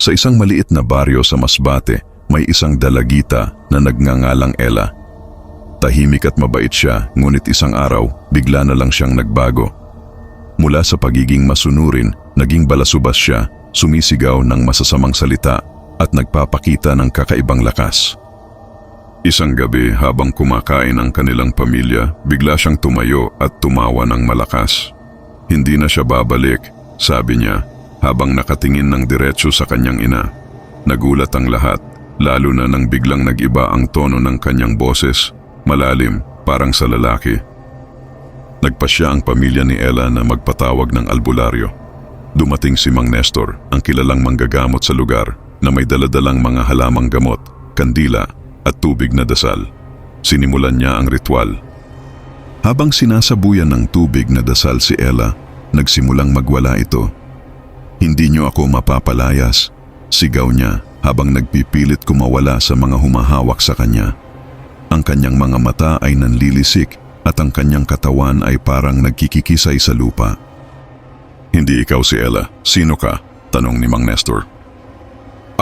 Sa isang maliit na baryo sa Masbate, may isang dalagita na nagngangalang Ella. Tahimik at mabait siya, ngunit isang araw, bigla na lang siyang nagbago. Mula sa pagiging masunurin, naging balasubas siya, sumisigaw ng masasamang salita at nagpapakita ng kakaibang lakas. Isang gabi habang kumakain ang kanilang pamilya, bigla siyang tumayo at tumawa ng malakas. Hindi na siya babalik, sabi niya, habang nakatingin ng diretso sa kanyang ina. Nagulat ang lahat, lalo na nang biglang nag-iba ang tono ng kanyang boses, malalim, parang sa lalaki. Nagpasya ang pamilya ni Ella na magpatawag ng albularyo. Dumating si Mang Nestor, ang kilalang manggagamot sa lugar, na may daladalang mga halamang gamot, kandila, at tubig na dasal. Sinimulan niya ang ritual. Habang sinasabuyan ng tubig na dasal si Ella, nagsimulang magwala ito. "Hindi niyo ako mapapalayas," sigaw niya habang nagpipilit kumawala sa mga humahawak sa kanya. Ang kanyang mga mata ay nanlilisik at ang kanyang katawan ay parang nagkikikisay sa lupa. "Hindi ikaw si Ella. Sino ka?" tanong ni Mang Nestor.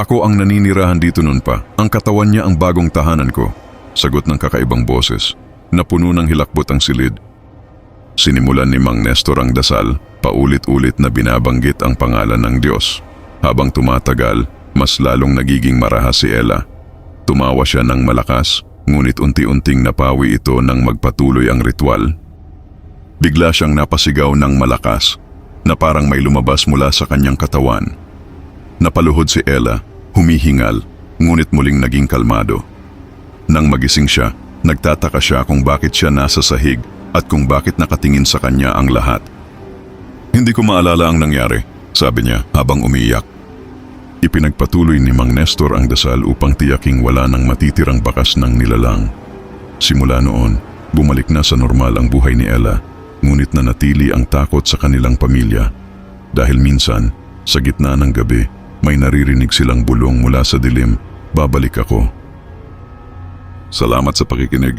"Ako ang naninirahan dito noon pa. Ang katawan niya ang bagong tahanan ko," sagot ng kakaibang boses, na puno ng hilakbot ang silid. Sinimulan ni Mang Nestor ang dasal, paulit-ulit na binabanggit ang pangalan ng Diyos. Habang tumatagal, mas lalong nagiging marahas si Ella. Tumawa siya ng malakas, ngunit unti-unting napawi ito nang magpatuloy ang ritual. Bigla siyang napasigaw ng malakas, na parang may lumabas mula sa kanyang katawan. Napaluhod si Ella, humihingal, ngunit muling naging kalmado. Nang magising siya, nagtataka siya kung bakit siya nasa sahig at kung bakit nakatingin sa kanya ang lahat. "Hindi ko maalala ang nangyari," sabi niya habang umiiyak. Ipinagpatuloy ni Mang Nestor ang dasal upang tiyaking wala nang matitirang bakas ng nilalang. Simula noon, bumalik na sa normal ang buhay ni Ella, ngunit nanatili ang takot sa kanilang pamilya. Dahil minsan, sa gitna ng gabi, may naririnig silang bulong mula sa dilim, "Babalik ako." Salamat sa pakikinig.